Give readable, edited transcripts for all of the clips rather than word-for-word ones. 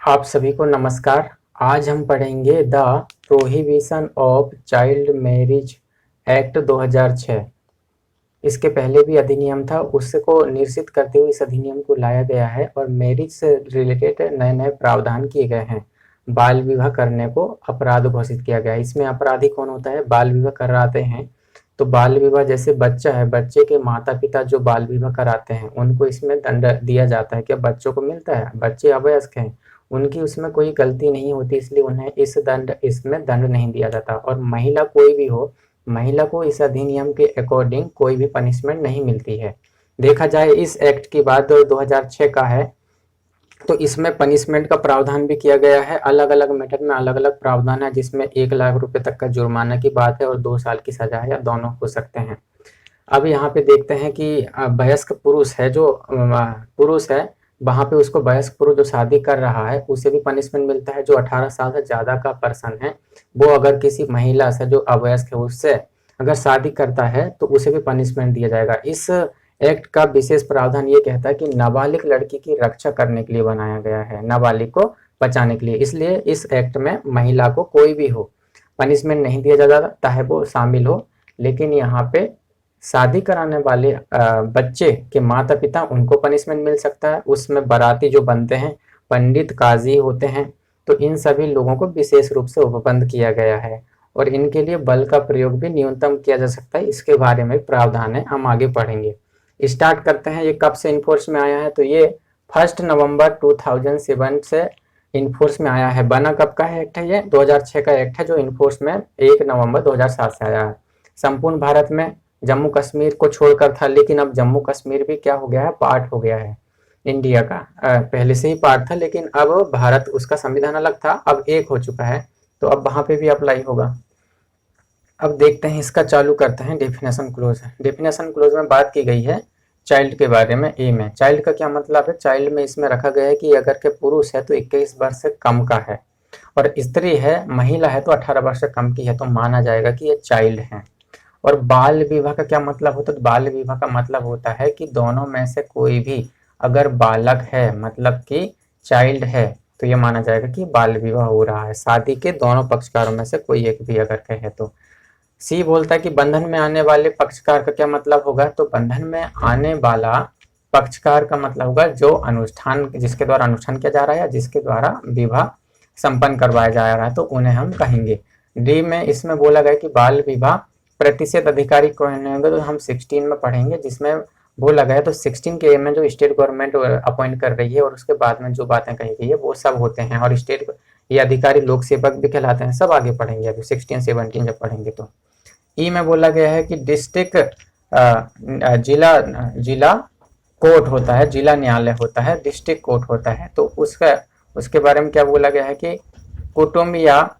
आप सभी को नमस्कार। आज हम पढ़ेंगे the prohibition of child marriage act 2006। इसके पहले भी अधिनियम था, उसको निरसित करते हुए इस अधिनियम को लाया गया है और मैरिज से रिलेटेड नए नए प्रावधान किए गए हैं। बाल विवाह करने को अपराध घोषित किया गया है। इसमें अपराधी कौन होता है? बाल विवाह कराते हैं। तो बाल विवाह जैसे बच्चा है, बच्चे के माता पिता जो बाल विवाह कराते हैं उनको इसमें दंड दिया जाता है। क्या बच्चों को मिलता है? बच्चे अवयस्क हैं, उनकी उसमें कोई गलती नहीं होती, इसलिए उन्हें इसमें दंड नहीं दिया जाता। और महिला कोई भी हो, महिला को इस अधिनियम के अकॉर्डिंग कोई भी पनिशमेंट नहीं मिलती है। देखा जाए इस एक्ट की बात 2006 का है, तो इसमें पनिशमेंट का प्रावधान भी किया गया है। अलग अलग मेथड में अलग अलग प्रावधान है, जिसमें 1 लाख रुपए तक का जुर्माना की बात है और 2 साल की सजा है, या दोनों हो सकते हैं। अब यहाँ पे देखते हैं कि वयस्क पुरुष है, जो पुरुष है, वहां पे उसको वयस्क पुरुष जो शादी कर रहा है उसे भी पनिशमेंट मिलता है। जो 18 साल से ज्यादा का पर्सन है, वो अगर किसी महिला से जो अवयस्क है उससे अगर शादी करता है तो उसे भी पनिशमेंट दिया जाएगा। इस एक्ट का विशेष प्रावधान ये कहता है कि नाबालिग लड़की की रक्षा करने के लिए बनाया गया है, नाबालिग को बचाने के लिए। इसलिए इस एक्ट में महिला को कोई भी हो पनिशमेंट नहीं दिया जाता, चाहे वो शामिल हो। लेकिन यहाँ पे शादी कराने वाले बच्चे के माता पिता, उनको पनिशमेंट मिल सकता है। उसमें बाराती जो बनते हैं, पंडित काजी होते हैं, तो इन सभी लोगों को विशेष रूप से उपबंध किया गया है और इनके लिए बल का प्रयोग भी न्यूनतम किया जा सकता है। इसके बारे में प्रावधान है, हम आगे पढ़ेंगे। स्टार्ट करते हैं। ये कब से इन्फोर्स में आया है? तो ये 1 नवंबर 2007 से इन्फोर्स में आया है। बना कब का है एक्ट है? ये 2006 का एक्ट है, जो इन्फोर्स में 1 नवंबर 2007 से आया है। संपूर्ण भारत में जम्मू कश्मीर को छोड़कर था, लेकिन अब जम्मू कश्मीर भी क्या हो गया है? पार्ट हो गया है इंडिया का। पहले से ही पार्ट था, लेकिन अब भारत, उसका संविधान अलग था, अब एक हो चुका है, तो अब वहां पे भी अप्लाई होगा। अब देखते हैं, इसका चालू करते हैं। डेफिनेशन क्लोज है। डेफिनेशन क्लोज में बात की गई है चाइल्ड के बारे में। ए में चाइल्ड का क्या मतलब है? चाइल्ड में इसमें रखा गया है कि अगर के पुरुष है तो 21 वर्ष से कम का है, और स्त्री है, महिला है तो 18 वर्ष से कम की है, तो माना जाएगा कि ये चाइल्ड है। और बाल विवाह का क्या मतलब होता है? तो बाल विवाह का मतलब होता है कि दोनों में से कोई भी अगर बालक है, मतलब कि चाइल्ड है, तो ये माना जाएगा कि बाल विवाह हो रहा है। शादी के दोनों पक्षकारों में से कोई एक भी अगर कहे तो। सी बोलता है कि बंधन में आने वाले पक्षकार का क्या मतलब होगा? तो बंधन में आने वाला पक्षकार का मतलब होगा जो अनुष्ठान, जिसके द्वारा अनुष्ठान किया जा रहा है या जिसके द्वारा विवाह संपन्न करवाया जा रहा है, तो उन्हें हम कहेंगे। डी में इसमें बोला गया कि बाल विवाह प्रतिशत अधिकारी कौन होंगे? तो हम 16 में पढ़ेंगे, जिसमें बोला गया। तो 16 के में जो स्टेट गवर्नमेंट अपॉइंट कर रही है और उसके बाद में जो बातें कही गई है वो सब होते हैं, और स्टेट ये अधिकारी लोक सेवक भी कहलाते हैं। सब आगे पढ़ेंगे, अभी 16 17 जब पढ़ेंगे तो। ई में बोला गया है कि डिस्ट्रिक्ट जिला जिला कोर्ट होता है, जिला न्यायालय होता है, डिस्ट्रिक्ट कोर्ट होता है। तो उसके बारे में क्या बोला गया है कि कुटुंब या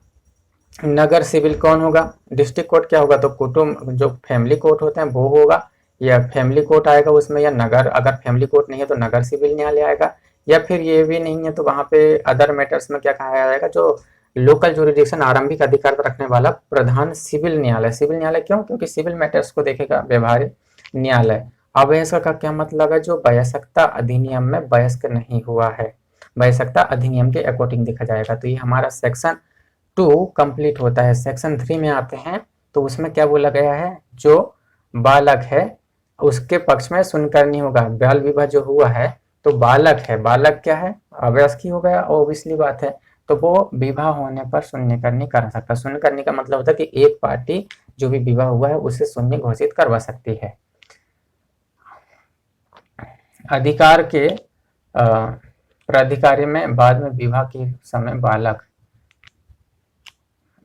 नगर सिविल कौन होगा? डिस्ट्रिक्ट कोर्ट क्या होगा? तो कुटुंब, जो फैमिली कोर्ट होते हैं वो होगा, या फैमिली कोर्ट आएगा उसमें, या नगर, अगर फैमिली कोर्ट नहीं है तो नगर सिविल न्यायालय आएगा, या फिर ये भी नहीं है तो वहां पे अदर मैटर्स में क्या कहा जाएगा? जो लोकल जुरिडिक्शन, आरंभिक अधिकार रखने वाला प्रधान सिविल न्यायालय। सिविल न्यायालय क्यों? क्योंकि सिविल मैटर्स को देखेगा व्यवहारिक न्यायालय। अवयस्क का क्या मतलब है? जो वयस्कता अधिनियम में वयस्क नहीं हुआ है, वयस्कता अधिनियम के अकॉर्डिंग देखा जाएगा। तो ये हमारा सेक्शन 2 कंप्लीट होता है। सेक्शन 3 में आते हैं, तो उसमें क्या बोला गया है? जो बालक है उसके पक्ष में सुनकरनी होगा। बाल विवाह जो हुआ है, तो बालक है, बालक क्या है? अवयस्क ही हो गया, ऑब्वियसली बात है। तो वो विवाह होने पर सुनने करनी कर सकता है। सुनने करने का मतलब होता है कि एक पार्टी जो भी विवाह हुआ है उसे सुनने घोषित करवा सकती है। अधिकार के प्राधिकारी में बाद में विवाह के समय बालक।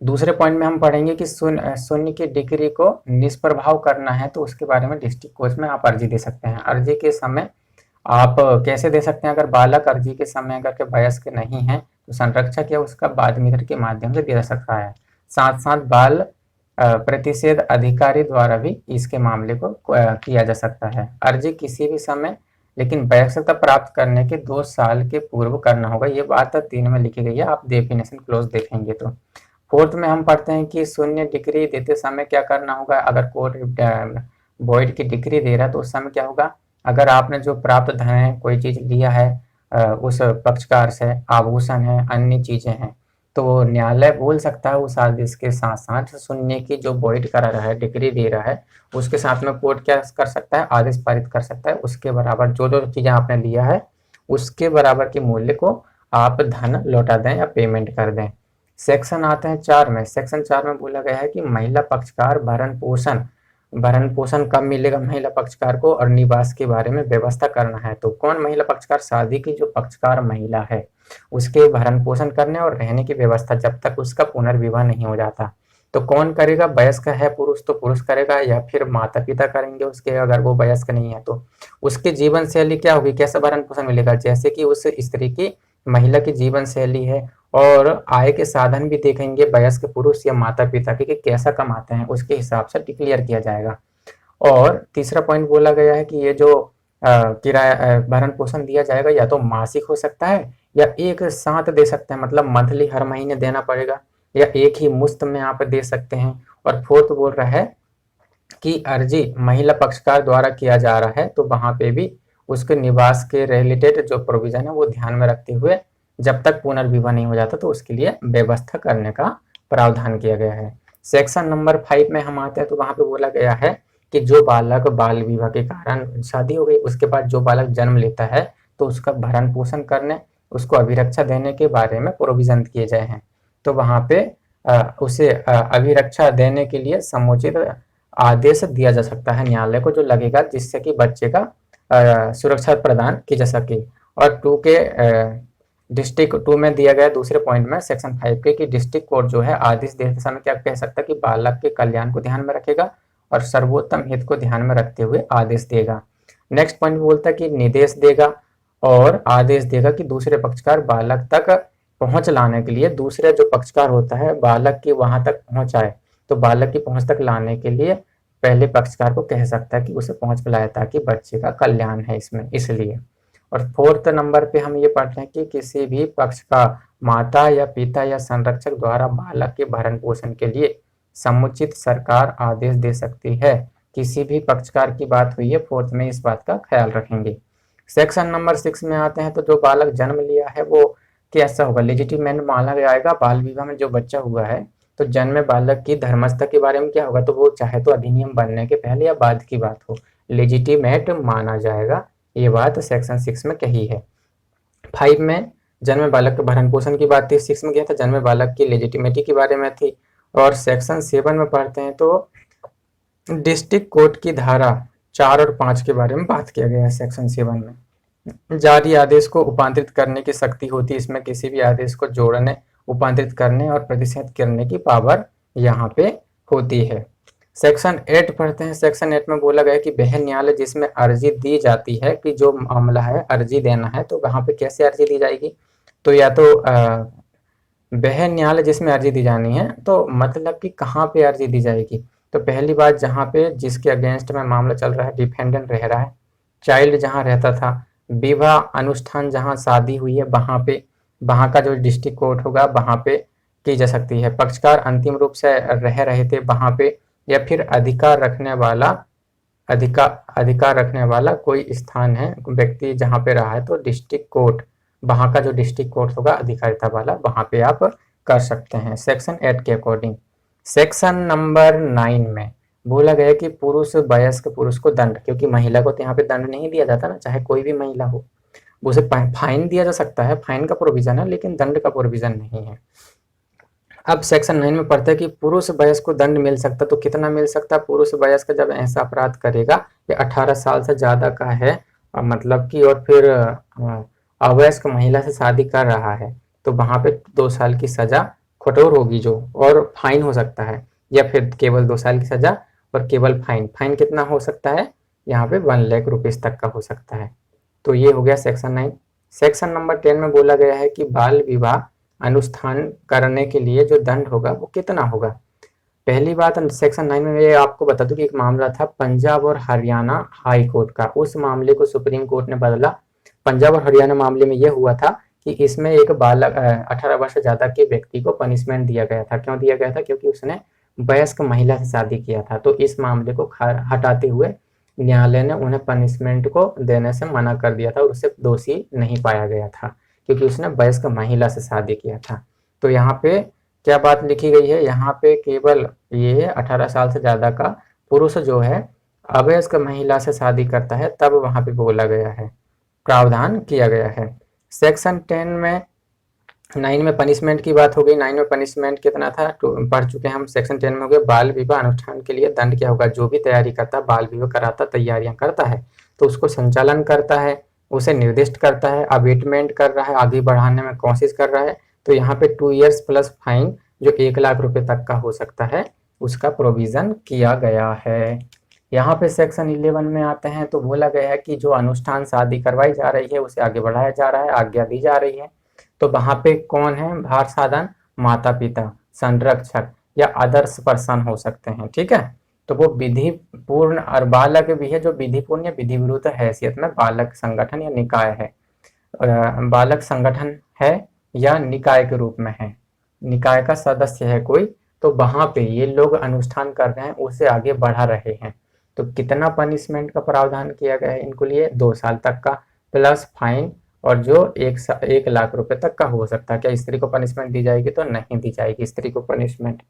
दूसरे पॉइंट में हम पढ़ेंगे कि शून्य की डिग्री को निष्प्रभाव करना है, तो उसके बारे में डिस्ट्रिक्ट कोर्ट में आप अर्जी दे सकते हैं। अर्जी के समय आप कैसे दे सकते हैं? अगर बालक अर्जी के समय अगर के वयस्क नहीं है तो संरक्षक या उसका बाद मित्र के माध्यम से दिया जा सकता है। साथ साथ बाल प्रतिषेध अधिकारी द्वारा भी इसके मामले को किया जा सकता है। अर्जी किसी भी समय, लेकिन वयस्कता प्राप्त करने के 2 साल के पूर्व करना होगा। ये बात 3 में लिखी गई है, आप डेफिनेशन क्लोज देखेंगे तो। फोर्थ में हम पढ़ते हैं कि शून्य डिग्री देते समय क्या करना होगा? अगर कोर्ट वॉइड की डिग्री दे रहा है तो उस समय क्या होगा? अगर आपने जो प्राप्त धन है, कोई चीज लिया है, उस पक्षकार से आभूषण है, अन्य चीजें हैं, तो न्यायालय बोल सकता है उस आदेश के साथ साथ सुनने की जो वॉइड करा रहा है, डिग्री दे रहा है, उसके साथ में कोर्ट क्या कर सकता है, आदेश पारित कर सकता है, उसके बराबर जो जो चीजें आपने लिया है उसके बराबर के मूल्य को आप धन लौटा दें या पेमेंट कर दें। सेक्शन आते हैं 4 में। सेक्शन 4 में बोला गया है कि महिला पक्षकार भरण पोषण कब मिलेगा महिला पक्षकार को, और निवास के बारे में व्यवस्था करना है। तो कौन महिला पक्षकार, शादी की जो पक्षकार महिला है उसके भरण पोषण करने और रहने की व्यवस्था जब तक उसका पुनर्विवाह नहीं हो जाता। तो कौन करेगा, वयस्क है पुरुष तो पुरुष करेगा, या फिर माता पिता करेंगे उसके, अगर वो वयस्क नहीं है तो। उसकी जीवन शैली क्या होगी, कैसा भरण पोषण मिलेगा, जैसे कि उस स्त्री की, महिला की जीवन शैली है, और आय के साधन भी देखेंगे वयस्क पुरुष या माता पिता के कि कैसा कमाते हैं, उसके हिसाब से डिक्लेयर किया जाएगा। और तीसरा पॉइंट बोला गया है कि ये जो किराया भरण पोषण दिया जाएगा या तो मासिक हो सकता है या एक साथ दे सकते हैं, मतलब मंथली हर महीने देना पड़ेगा, या एक ही मुश्त में आप दे सकते हैं। और फोर्थ बोल रहा है कि अर्जी महिला पक्षकार द्वारा किया जा रहा है तो वहां पे भी उसके निवास के रिलेटेड जो प्रोविजन है वो ध्यान में रखते हुए जब तक पुनर्विवाह नहीं हो जाता तो उसके लिए व्यवस्था करने का प्रावधान किया गया है। सेक्शन नंबर 5 में हम आते हैं तो वहां पे बोला गया है कि जो बालक बाल विवाह के कारण शादी हो गई उसके बाद जो बालक जन्म लेता है तो उसका भरण पोषण करने, उसको अभिरक्षा देने के बारे में प्रोविजन किए गए हैं। तो वहां पे उसे अभिरक्षा देने के लिए समुचित आदेश दिया जा सकता है न्यायालय को जो लगेगा, जिससे कि बच्चे का सुरक्षा प्रदान की जा सके। और 2 के डिस्ट्रिक्ट 2 में दिया गया दूसरे पॉइंट में सेक्शन 5 के कि डिस्ट्रिक्ट कोर्ट जो है आदेश देते समय क्या कह सकता है कि बालक के कल्याण को ध्यान में रखेगा और सर्वोत्तम हित को ध्यान में रखते हुए आदेश देगा। नेक्स्ट पॉइंट बोलता है कि निर्देश देगा और आदेश देगा कि दूसरे पक्षकार बालक तक पहुंच लाने के लिए, दूसरे जो पक्षकार होता है बालक की वहां तक पहुंचाए, तो बालक की पहुंच तक लाने के लिए पहले पक्षकार को कह सकता है कि उसे पहुंच पिलाए ताकि बच्चे का कल्याण है इसमें, इसलिए। और फोर्थ नंबर पे हम ये पढ़ रहे हैं कि किसी भी पक्ष का माता या पिता या संरक्षक द्वारा बालक के भरण पोषण के लिए समुचित सरकार आदेश दे सकती है। किसी भी पक्षकार की बात हुई है, फोर्थ में इस बात का ख्याल रखेंगे। सेक्शन नंबर 6 में आते हैं तो जो बालक जन्म लिया है वो कैसा होगा, लेजिटिमेट माना जाएगा। बाल विवाह में जो बच्चा हुआ है तो जन्मे बालक की धर्मस्था के बारे में क्या होगा, तो वो चाहे तो अधिनियम बनने के पहले या बाद की बात हो, लेजिटिमेट माना जाएगा। ये बात सेक्शन 6 में कही है। 5 में जन्मे बालक के भरण पोषण की बात थी, 6 में क्या था, जन्मे बालक की लेजिटिमेटी के बारे में थी। और सेक्शन 7 में पढ़ते हैं तो डिस्ट्रिक्ट कोर्ट की धारा 4 और 5 के बारे में बात किया गया है। सेक्शन 7 में जारी आदेश को उपांतरित करने की शक्ति होती है, इसमें किसी भी आदेश को जोड़ने, उपांतरित करने और प्रतिषेध करने की पावर यहाँ पे होती है। सेक्शन 8 पढ़ते हैं। सेक्शन 8 में बोला गया कि वह न्यायालय जिसमें अर्जी दी जाती है कि जो मामला है अर्जी देना है तो वहां पे कैसे अर्जी दी जाएगी, तो या तो वह न्यायालय जिसमें अर्जी दी जानी है, तो मतलब कि कहाँ पे अर्जी दी जाएगी, तो पहली बात जहाँ पे जिसके अगेंस्ट में मामला चल रहा है, डिफेंडेंट रह रहा है, चाइल्ड जहाँ रहता था, विवाह अनुष्ठान जहाँ शादी हुई है वहां पे, वहां का जो डिस्ट्रिक्ट कोर्ट होगा वहां पे की जा सकती है। पक्षकार अंतिम रूप से रह रहे थे वहां पे, या फिर अधिकार रखने वाला कोई स्थान है, व्यक्ति जहाँ पे रहा है तो डिस्ट्रिक्ट कोर्ट, वहां का जो डिस्ट्रिक्ट कोर्ट होगा अधिकारिता वाला वहां पे आप कर सकते हैं सेक्शन 8 के अकॉर्डिंग। सेक्शन नंबर 9 में बोला गया कि पुरुष वयस्क पुरुष को दंड, क्योंकि महिला को तो यहाँ पे दंड नहीं दिया जाता ना, चाहे कोई भी महिला हो, उसे फाइन दिया जा सकता है, फाइन का प्रोविजन है लेकिन दंड का प्रोविजन नहीं है। अब सेक्शन 9 में पढ़ते हैं कि पुरुष वयस्क को दंड मिल सकता, तो कितना मिल सकता है, पुरुष वयस्क जब ऐसा अपराध करेगा कि 18 साल से ज्यादा का है, मतलब कि, और फिर अवयस्क महिला से शादी कर रहा है तो वहां पे 2 साल की सजा कठोर होगी जो, और फाइन हो सकता है, या फिर केवल 2 साल की सजा और केवल फाइन कितना हो सकता है, यहाँ पे 1 लाख रुपीज तक का हो सकता है। तो ये हो गया सेक्शन 9। सेक्शन नंबर 10 में बोला गया है कि बाल विवाह अनुष्ठान करने के लिए जो दंड होगा वो कितना होगा। पहली बात सेक्शन 9 में ये आपको बता दूं कि एक मामला था पंजाब और हरियाणा हाई कोर्ट का, उस मामले को सुप्रीम कोर्ट ने बदला। पंजाब और हरियाणा मामले में यह हुआ था कि इसमें एक बालक 18 वर्ष से ज्यादा के व्यक्ति को पनिशमेंट दिया गया था। क्यों दिया गया था, क्योंकि उसने वयस्क महिला से शादी किया था। तो इस मामले को हटाते हुए न्यायालय ने उन्हें पनिशमेंट को देने से मना कर दिया था और उसे दोषी नहीं पाया गया था, क्योंकि उसने वयस्क महिला से शादी किया था। तो यहाँ पे क्या बात लिखी गई है, यहाँ पे केवल ये 18 साल से ज़्यादा का पुरुष जो है अवयस्क महिला से शादी करता है, तब वहाँ पे बोला गया है, प्रावधान किया गया है। सेक्शन 10 में 9 में पनिशमेंट की बात हो गई। 9 में पनिशमेंट कितना था पढ़ चुके हैं हम। सेक्शन 10 में हो गया बाल विवाह अनुष्ठान के लिए दंड क्या होगा, जो भी तैयारी करता, बाल विवाह कराता, तैयारियां करता है तो उसको संचालन करता है, उसे निर्दिष्ट करता है, अबेटमेंट कर रहा है, आगे बढ़ाने में कोशिश कर रहा है, तो यहाँ पे 2 ईयर्स प्लस फाइन जो 1 लाख रुपए तक का हो सकता है, उसका प्रोविजन किया गया है। यहाँ पे सेक्शन 11 में आते हैं तो बोला गया है कि जो अनुष्ठान शादी करवाई जा रही है उसे आगे बढ़ाया जा रहा है, आज्ञा दी जा रही है। तो वहाँ पे कौन है भार साधन, माता पिता, संरक्षक या अदर्स पर्सन हो सकते हैं, ठीक है। तो वो विधि पूर्ण और बालक भी है जो विधि पूर्ण या विधि विरुद्ध हैसियत में बालक संगठन या निकाय है, बालक संगठन है या निकाय के रूप में है, निकाय का सदस्य है कोई, तो वहां पे ये लोग अनुष्ठान कर रहे हैं, उसे आगे बढ़ा रहे हैं। तो कितना पनिशमेंट का प्रावधान किया गया है इनको लिए, 2 साल तक का प्लस फाइन, और जो 1 लाख रुपए तक का हो सकता है। क्या स्त्री को पनिशमेंट दी जाएगी, तो नहीं दी जाएगी स्त्री को पनिशमेंट।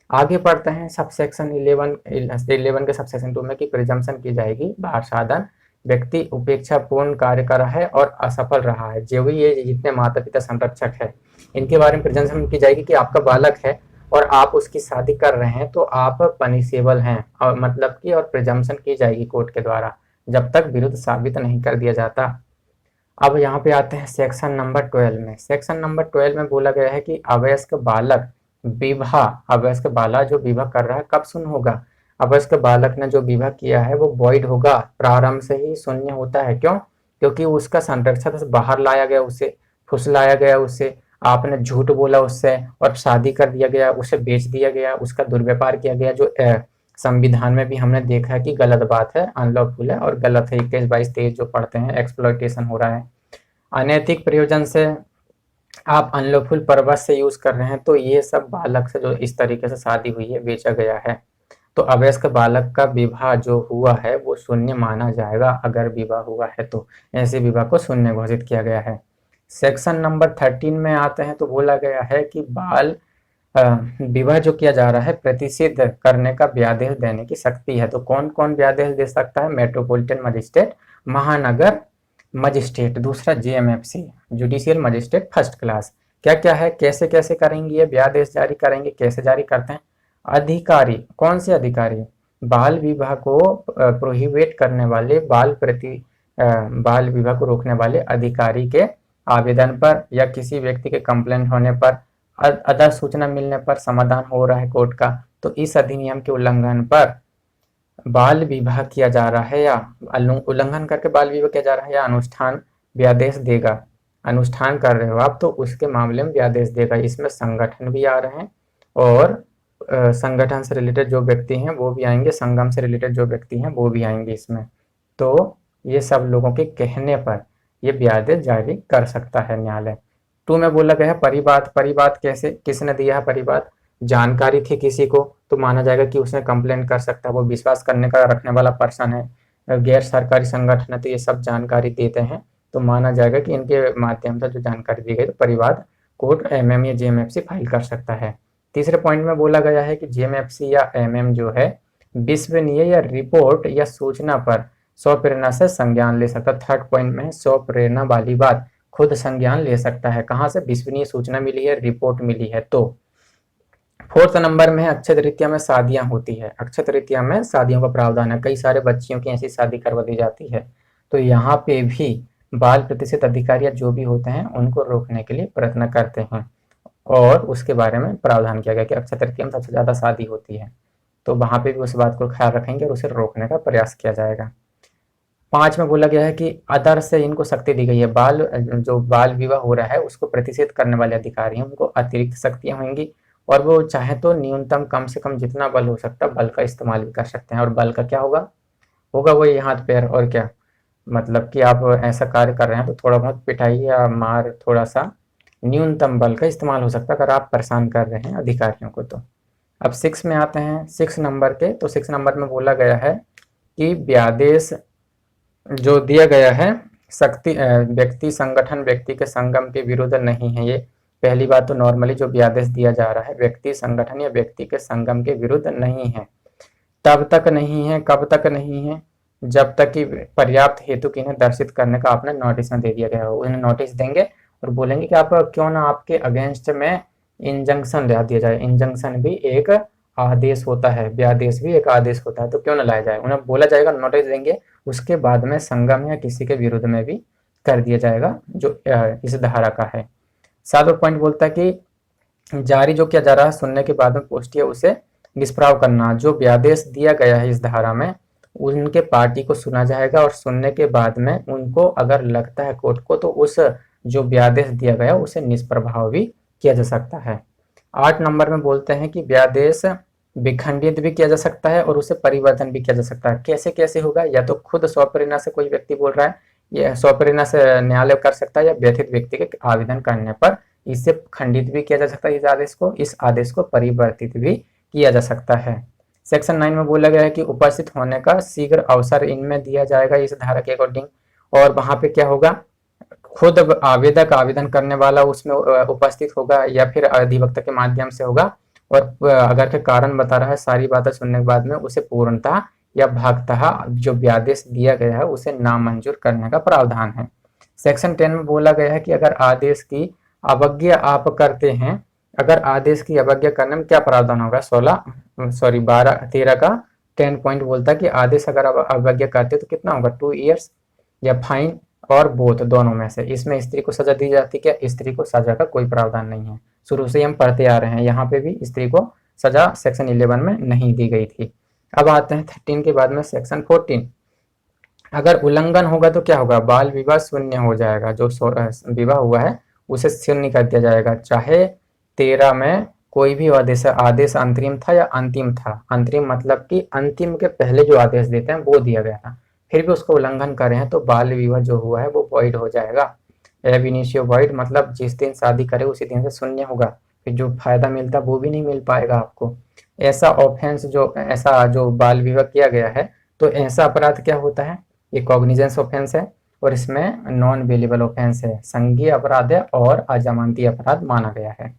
आगे पढ़ते हैं सब सेक्शन 11 के सब सेक्शन 2 में कि प्रिजम्पशन की जाएगी बार साधन व्यक्ति उपेक्षा पूर्ण कार्य कर रहा है और असफल रहा है, जो भी ये जितने माता पिता संरक्षक है इनके बारे में प्रिजम्पशन की जाएगी कि आपका बालक है और आप उसकी शादी कर रहे हैं तो आप पनिशेबल हैं, और मतलब कि और प्रिजम्पशन की जाएगी कोर्ट के द्वारा जब तक विरुद्ध साबित नहीं कर दिया जाता। अब यहाँ पे आते हैं सेक्शन नंबर 12 में। सेक्शन नंबर 12 में बोला गया है कि अवयस्क बालक विवाह, अवयस्क बालक जो विवाह कर रहा है कब शून्य होगा, अवयस्क बालक ने जो विवाह किया है वो वॉइड होगा, प्रारंभ से ही शून्य होता है। क्यों, क्योंकि उसका संरक्षक से बाहर लाया गया, उसे फुसलाया गया, उससे आपने झूठ बोला उससे और शादी कर दिया गया, उसे बेच दिया गया, उसका दुर्व्यापार किया गया, जो संविधान में भी हमने देखा है कि गलत बात है, अनलॉफुल है और गलत है। 21, 22, 23 जो पढ़ते हैं एक्सप्लॉइटेशन हो रहा है। अनैतिक प्रयोजन से आप अनलॉफुल पर्पस से यूज कर रहे हैं, तो ये सब बालक से जो इस तरीके से शादी हुई है, बेचा गया है, तो अवयस्क बालक का विवाह जो हुआ है वो शून्य माना जाएगा। अगर विवाह हुआ है तो ऐसे विवाह को शून्य घोषित किया गया है। सेक्शन नंबर 13 में आते हैं तो बोला गया है कि बाल विवाह जो किया जा रहा है प्रतिषिद्ध करने का व्यादेश देने की शक्ति है। तो कौन कौन व्यादेश दे सकता है, मेट्रोपॉलिटन मजिस्ट्रेट, महानगर मजिस्ट्रेट, दूसरा JMFC judicial magistrate first class. क्या क्या है, कैसे कैसे करेंगे ये व्यादेश जारी करेंगे, कैसे जारी करते हैं, अधिकारी, कौन से अधिकारी, बाल विवाह को प्रोहिबिट करने वाले, बाल विवाह को रोकने वाले अधिकारी के आवेदन पर या किसी व्यक्ति के कंप्लेंट होने पर, अदर सूचना मिलने पर, समाधान हो रहा है कोर्ट का, तो इस अधिनियम के उल्लंघन पर बाल विवाह किया जा रहा है या उल्लंघन करके बाल विवाह किया जा रहा है या अनुष्ठान व्यादेश देगा, अनुष्ठान कर रहे हो आप तो उसके मामले में व्यादेश देगा। इसमें संगठन भी आ रहे हैं और संगठन से रिलेटेड जो व्यक्ति हैं वो भी आएंगे, संगम से रिलेटेड जो व्यक्ति हैं वो भी आएंगे इसमें। तो ये सब लोगों के कहने पर ये व्यादेश जारी कर सकता है न्यायालय। 2 में बोला गया है परिवाद, परिवाद कैसे, किसने दिया है परिवाद, जानकारी थी किसी को तो माना जाएगा कि उसने कंप्लेंट कर सकता है, वो विश्वास करने का रखने वाला पर्सन है, गैर सरकारी संगठन है तो ये सब जानकारी देते हैं, तो माना जाएगा कि इनके माध्यम से जो जानकारी दी गई तो परिवाद कोर्ट एमएम या जेएमएफसी फाइल कर सकता है। तीसरे पॉइंट में बोला गया है कि जेएमएफसी या एमएम जो है विश्वसनीय या रिपोर्ट या सूचना पर स्वप्रेरणा से संज्ञान ले सकता है। थर्ड पॉइंट में स्वप्रेरणा वाली बात, खुद संज्ञान ले सकता है, कहाँ से, विश्वसनीय सूचना मिली है, रिपोर्ट मिली है। तो 4th नंबर में अक्षय तृतीया में शादियां होती है, अक्षय तृतीया में शादियों का प्रावधान है, कई सारे बच्चियों की ऐसी शादी करवा दी जाती है, तो यहाँ पे भी बाल प्रतिशत अधिकारी जो भी होते हैं उनको रोकने के लिए प्रयत्न करते हैं और उसके बारे में प्रावधान किया गया कि अक्षय तृतीया में सबसे ज्यादा शादी होती है, तो वहां पे भी उस बात को ख्याल रखेंगे और उसे रोकने का प्रयास किया जाएगा। 5 में बोला गया है कि अदर से इनको शक्ति दी गई है, जो बाल विवाह हो रहा है उसको प्रतिषेध करने वाले अधिकारी हैं उनको अतिरिक्त शक्तियां होंगी और वो चाहे तो न्यूनतम कम से कम जितना बल हो सकता है बल का इस्तेमाल भी कर सकते हैं। और बल का क्या होगा, होगा वही हाथ पैर, और क्या, मतलब कि आप ऐसा कार्य कर रहे हैं तो थोड़ा बहुत पिटाई या मार, थोड़ा सा न्यूनतम बल का इस्तेमाल हो सकता है अगर आप परेशान कर रहे हैं अधिकारियों को। तो अब 6 में आते हैं, 6 नंबर के, तो 6 नंबर में बोला गया है कि व्यादेश जो दिया गया है व्यक्ति संगठन व्यक्ति के संगम के विरुद्ध नहीं है। ये पहली बात तो नॉर्मली जो व्यादेश दिया जा रहा है व्यक्ति संगठन या व्यक्ति के संगम के विरुद्ध नहीं है। तब तक नहीं है, कब तक नहीं है, जब तक कि पर्याप्त हेतु की इन्हें दर्शित करने का आपने नोटिस में दे दिया गया हो। उन्हें नोटिस देंगे और बोलेंगे कि आप क्यों ना आपके अगेंस्ट में इंजंक्शन ला दिया जाए। इंजंक्शन भी एक आदेश होता है, व्यादेश भी एक आदेश होता है, तो क्यों ना लाया जाए। उन्हें बोला जाएगा, नोटिस देंगे, उसके बाद में संगम या किसी के विरुद्ध में भी कर दिया जाएगा जो इस धारा का है। 7वां पॉइंट बोलता है कि जारी जो किया जा रहा है सुनने के बाद में पोस्ट या उसे निष्प्रभाव करना। जो व्यादेश दिया गया है इस धारा में उनके पार्टी को सुना जाएगा और सुनने के बाद में उनको अगर लगता है कोर्ट को तो उस जो व्यादेश दिया गया उसे निष्प्रभाव भी किया जा सकता है। 8 नंबर में बोलते हैं कि व्यादेश विखंडित भी किया जा सकता है और उसे परिवर्तन भी किया जा सकता है। कैसे कैसे होगा? या तो खुद स्वप्रेरणा से कोई व्यक्ति बोल रहा है, या स्वप्रेरणा से न्यायालय कर सकता है, या व्यथित व्यक्ति के आवेदन करने पर इसे खंडित भी किया जा सकता है। इस आदेश को परिवर्तित भी किया जा सकता है। सेक्शन 9 में बोला गया है कि उपस्थित होने का शीघ्र अवसर इनमें दिया जाएगा इस धारा के अकॉर्डिंग। और वहां पे क्या होगा, खुद आवेदक आवेदन करने वाला उसमें उपस्थित होगा या फिर अधिवक्ता के माध्यम से होगा। और अगर के कारण बता रहा है सारी बातें सुनने के बाद में उसे पूर्णतः या भागतः जो व्यादेश दिया गया है उसे नामंजूर करने का प्रावधान है। सेक्शन 10 में बोला गया है कि अगर आदेश की अवज्ञा आप करते हैं, अगर आदेश की अवज्ञा करने में क्या प्रावधान होगा, 13 का 10 पॉइंट बोलता है कि आदेश अगर अवज्ञा करते तो कितना होगा, 2 ईयर्स या फाइन और बोथ दोनों में से। इसमें स्त्री को सजा दी जाती है क्या? स्त्री को सजा का कोई प्रावधान नहीं है, शुरू से हम पढ़ते आ रहे हैं। यहाँ पे भी स्त्री को सजा सेक्शन 11 में नहीं दी गई थी। अब आते हैं 13 के बाद में सेक्शन 14। अगर उल्लंघन होगा तो क्या होगा, बाल विवाह शून्य हो जाएगा। जो विवाह हुआ है उसे शून्य कर दिया जाएगा, चाहे 13 में कोई भी आदेश अंतरिम था या अंतिम था। अंतरिम मतलब कि अंतिम के पहले जो आदेश देते हैं वो दिया गया था, फिर भी उसको उल्लंघन करे हैं तो बाल विवाह जो हुआ है वो वॉइड हो जाएगा। एब इनिशियो वॉइड मतलब जिस दिन शादी करे उसी दिन से शून्य होगा, फिर जो फायदा मिलता वो भी नहीं मिल पाएगा आपको। ऐसा जो बाल विवाह किया गया है तो ऐसा अपराध क्या होता है, ये कॉग्निजेंस ऑफेंस है और इसमें नॉन वेलेबल ऑफेंस है, संज्ञेय अपराध है और अजमानती अपराध माना गया है।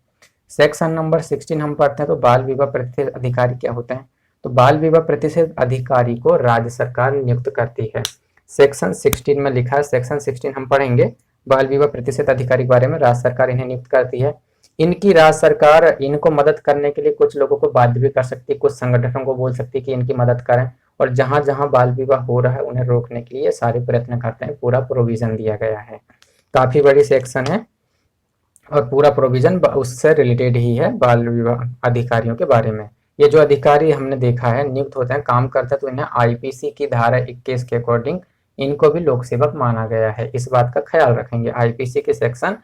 सेक्शन नंबर 16 हम पढ़ते हैं तो बाल विवाह प्रतिषेध अधिकारी क्या होते हैं। तो बाल विवाह प्रतिषेध अधिकारी को राज्य सरकार नियुक्त करती है। सेक्शन 16 में लिखा है, सेक्शन 16 हम पढ़ेंगे। बाल विवाह प्रतिषेध अधिकारी के बारे में राज्य सरकार इन्हें नियुक्त करती है। इनकी राज्य सरकार इनको मदद करने के लिए कुछ लोगों को बाध्य भी कर सकती है, कुछ संगठनों को बोल सकती है कि इनकी मदद करें, और जहां जहां बाल विवाह हो रहा है उन्हें रोकने के लिए सारे प्रयत्न करते हैं। पूरा प्रोविजन दिया गया है, काफी बड़ी सेक्शन है और पूरा प्रोविजन उससे रिलेटेड ही है बाल विवाह अधिकारियों के बारे में। ये जो अधिकारी हमने देखा है नियुक्त होते हैं, काम करते हैं, तो इन्हें आईपीसी की धारा 21 के अकॉर्डिंग इनको भी लोक सेवक माना गया है। इस बात का ख्याल रखेंगे, आईपीसी के सेक्शन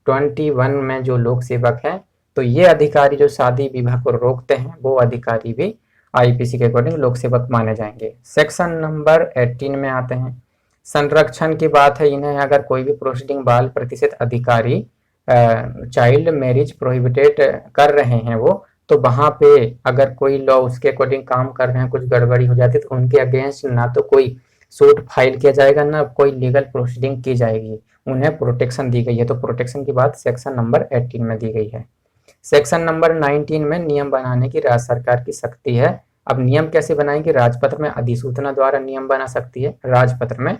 21 में जो लोक सेवक हैं तो ये अधिकारी जो शादी विवाह को रोकते हैं वो अधिकारी भी आईपीसी के अकॉर्डिंग लोक सेवक माने जाएंगे। सेक्शन नंबर 18 में आते हैं, संरक्षण की बात है। इन्हें अगर कोई भी प्रोसीडिंग बाल प्रतिशत अधिकारी चाइल्ड मैरिज प्रोहिबिटेड कर रहे हैं वो, तो वहां पे अगर कोई लॉ उसके अकॉर्डिंग काम कर रहे हैं, कुछ गड़बड़ी हो जाती है तो उनके अगेंस्ट ना तो कोई सूट फाइल किया जाएगा ना कोई लीगल प्रोसीडिंग की जाएगी, उन्हें प्रोटेक्शन दी गई है। तो प्रोटेक्शन की बात सेक्शन नंबर 18 में दी गई है। सेक्शन नंबर 19 में नियम बनाने की राज्य सरकार की शक्ति है। अब नियम कैसे बनाएंगे, राजपत्र में अधिसूचना द्वारा नियम बना सकती है, राजपत्र में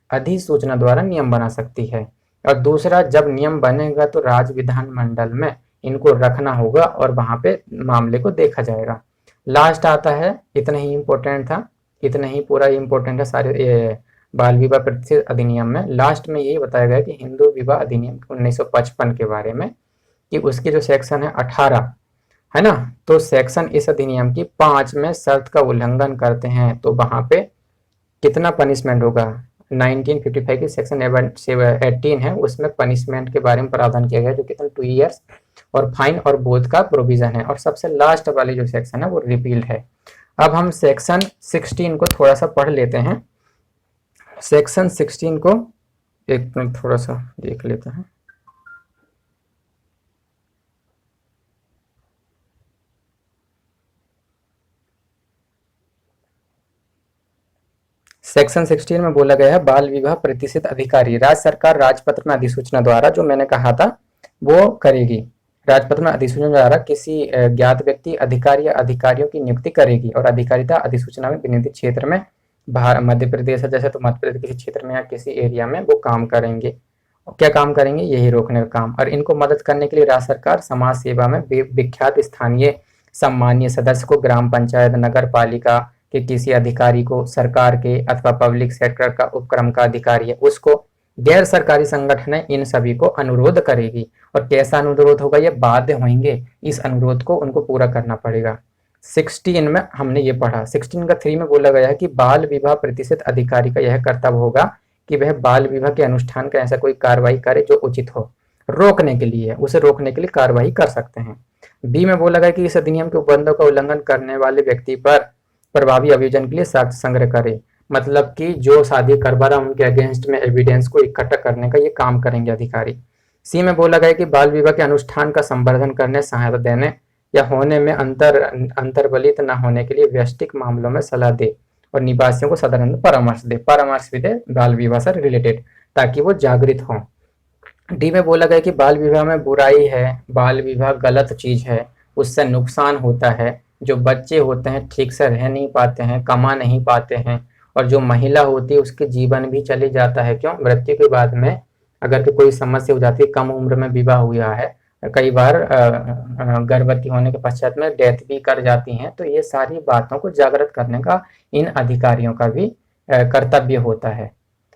अधिसूचना द्वारा नियम बना सकती है। और दूसरा, जब नियम बनेगा तो राज्य विधानमंडल में इनको रखना होगा और वहां पे मामले को देखा जाएगा। लास्ट आता है, इतना ही इम्पोर्टेंट था, इतना ही पूरा इम्पोर्टेंट है सारे बाल विवाह प्रतिषेध अधिनियम में। लास्ट में यही बताया गया कि हिंदू विवाह अधिनियम 1955 के बारे में, कि उसकी जो सेक्शन है 18 है ना, तो सेक्शन इस अधिनियम की 5 में शर्त का उल्लंघन करते हैं तो वहां पे कितना पनिशमेंट होगा। 1955 की सेक्शन 18 है उसमें पनिशमेंट के बारे में प्रावधान किया गया जो कितना 2 ईयर्स और फाइन और बोध का प्रोविजन है। और सबसे लास्ट वाली जो सेक्शन है वो रिपील्ड है। अब हम सेक्शन 16 को थोड़ा सा पढ़ लेते हैं। सेक्शन 16 को एक मिनट थोड़ा सा देख लेते हैं। सेक्शन 16 में बोला गया है बाल विवाह प्रतिशत अधिकारी राज्य सरकार राजपत्र में अधिसूचना द्वारा, जो मैंने कहा था वो करेगी। राजपत्र में अधिसूचना द्वारा किसी ज्ञात व्यक्ति अधिकारी या अधिकारियों की नियुक्ति करेगी और अधिकारिता अधिसूचना में विनिर्दिष्ट क्षेत्र में मध्य प्रदेश है जैसे, तो मध्य प्रदेश किसी क्षेत्र में या किसी एरिया में वो काम करेंगे। क्या काम करेंगे? यही रोकने का काम। और इनको मदद करने के लिए राज्य सरकार समाज सेवा में विख्यात स्थानीय सम्मानीय सदस्य को ग्राम पंचायत, नगर पालिका के किसी अधिकारी को, सरकार के अथवा पब्लिक सेक्टर का उपक्रम का अधिकारी है उसको, गैर सरकारी संगठन है, इन सभी को अनुरोध करेगी। और कैसा अनुरोध होगा? ये बाध्य होंगे, इस अनुरोध को उनको पूरा करना पड़ेगा। 16 में हमने ये पढ़ा। 16 का 3 में बोला गया है कि बाल विवाह प्रतिशत अधिकारी का यह कर्तव्य होगा कि वह बाल विवाह के अनुष्ठान का ऐसा कोई कार्रवाई करे जो उचित हो। रोकने के लिए, उसे रोकने के लिए कार्रवाई कर सकते हैं। बी में बोला गया कि इस अधिनियम के उपबंधों का उल्लंघन करने वाले व्यक्ति पर प्रभावी अभियोजन के लिए साक्ष्य संग्रह करे। मतलब कि जो शादी करवा रहा उनके अगेंस्ट में एविडेंस को इकट्ठा करने का ये काम करेंगे अधिकारी। सी में बोला गया कि बाल विवाह के अनुष्ठान का संवर्धन करने, सहायता देने या होने में अंतर्वलित न होने के लिए व्यष्टिक मामलों में सलाह दे और निवासियों को साधारण परामर्श भी दे बाल विवाह से रिलेटेड, ताकि वो जागृत हों। डी में बोला गया कि बाल विवाह में बुराई है, बाल विवाह गलत चीज है, उससे नुकसान होता है। जो बच्चे होते हैं ठीक से रह नहीं पाते हैं, कमा नहीं पाते हैं, और जो महिला होती है उसके जीवन भी चले जाता है। क्यों? मृत्यु के बाद में अगर कोई समस्या हो जाती है, कम उम्र में विवाह हुआ है, कई बार गर्भवती होने के पश्चात में डेथ भी कर जाती हैं। तो ये सारी बातों को जागृत करने का इन अधिकारियों का भी कर्तव्य होता है।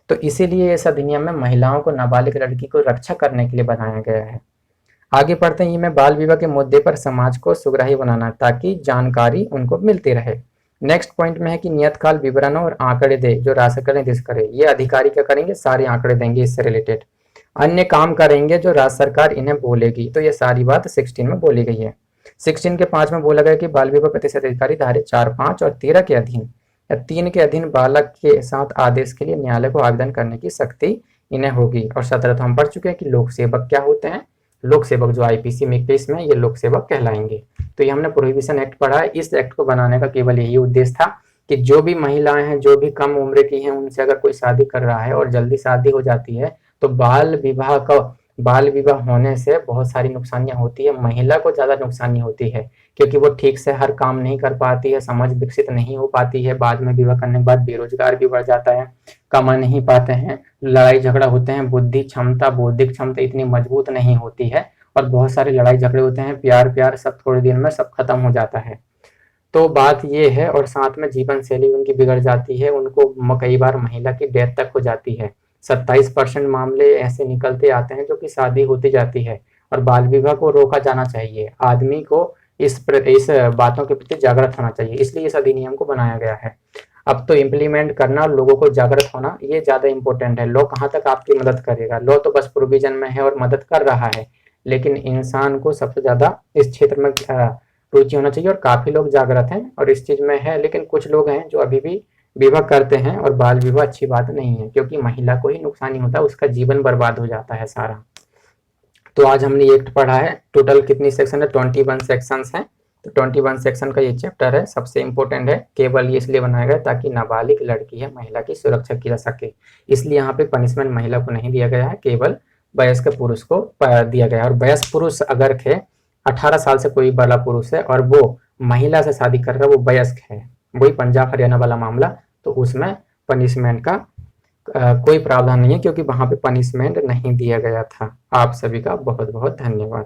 तो इसीलिए इस अधिनियम में महिलाओं को, नाबालिग लड़की को रक्षा करने के लिए बनाया गया है। आगे पढ़ते हैं। मैं बाल विवाह के मुद्दे पर समाज को सुग्राही बनाना ताकि जानकारी उनको मिलती रहे। नेक्स्ट पॉइंट में है कि नियत काल विवरण और आंकड़े दे जो राज्य सरकार निर्देश करे। ये अधिकारी क्या करेंगे? सारे आंकड़े देंगे इससे रिलेटेड। अन्य काम करेंगे जो राज्य सरकार इन्हें बोलेगी। तो ये सारी बात 16 में बोली गई है। 16 के 5 में बोला गया कि बाल विवाह प्रतिशत अधिकारी धारे 4, 5 और 13 के अधीन या 3 के अधीन बालक के साथ आदेश के लिए न्यायालय को आवेदन करने की शक्ति इन्हें होगी। और 17 तो हम पढ़ चुके हैं कि लोक सेवक क्या होते हैं। लोक सेवक जो आईपीसी में केस में ये लोक सेवक कहलाएंगे। तो ये हमने प्रोहिबिशन एक्ट पढ़ा है। इस एक्ट को बनाने का केवल यही उद्देश्य था कि जो भी महिलाएं हैं, जो भी कम उम्र की हैं, उनसे अगर कोई शादी कर रहा है और जल्दी शादी हो जाती है तो बाल विवाह होने से बहुत सारी नुकसानियां होती है। महिला को ज्यादा नुकसानी होती है क्योंकि वो ठीक से हर काम नहीं कर पाती है, समझ विकसित नहीं हो पाती है। बाद में विवाह करने के बाद बेरोजगार भी बढ़ जाता है, कमा नहीं पाते हैं, लड़ाई झगड़ा होते हैं, बौद्धिक क्षमता इतनी मजबूत नहीं होती है और बहुत सारे लड़ाई झगड़े होते हैं, प्यार सब थोड़े दिन में सब खत्म हो जाता है। तो बात ये है, और साथ में जीवन शैली उनकी बिगड़ जाती है, उनको कई बार महिला की डेथ तक हो जाती है। 27% मामले ऐसे निकलते आते हैं जो कि शादी होती जाती है। और बाल विवाह को रोका जाना चाहिए। आदमी को इस बातों के प्रति जागृत होना चाहिए, इसलिए इस अधिनियम को बनाया गया है। अब तो इम्प्लीमेंट करना और लोगों को जागृत होना ये ज्यादा इंपॉर्टेंट है। लॉ कहाँ तक आपकी मदद करेगा? लॉ तो बस प्रोविजन में है और मदद कर रहा है, लेकिन इंसान को सबसे ज्यादा इस क्षेत्र में रुचि होना चाहिए। और काफी लोग जागृत हैं और इस चीज में है, लेकिन कुछ लोग हैं जो अभी भी विवाह करते हैं। और बाल विवाह अच्छी बात नहीं है क्योंकि महिला को ही नुकसान होता है, उसका जीवन बर्बाद हो जाता है सारा। तो आज हमने एक्ट पढ़ा है। टोटल कितनी सेक्शन है? 21 सेक्शंस हैं। तो 21 सेक्शन का ये चैप्टर है, सबसे इंपॉर्टेंट है। केवल ये इसलिए बनाया गया ताकि नाबालिग लड़की है, महिला की सुरक्षा की जा सके। इसलिए यहाँ पे पनिशमेंट महिला को नहीं दिया गया है, केवल वयस्क पुरुष को दिया गया है। और वयस्क पुरुष अगर है 18 साल से कोई बड़ा पुरुष है और वो महिला से शादी कर रहा है, वो वयस्क है, वही पंजाब हरियाणा वाला मामला, तो उसमें पनिशमेंट का कोई प्रावधान नहीं है क्योंकि वहां पे पनिशमेंट नहीं दिया गया था। आप सभी का बहुत बहुत धन्यवाद।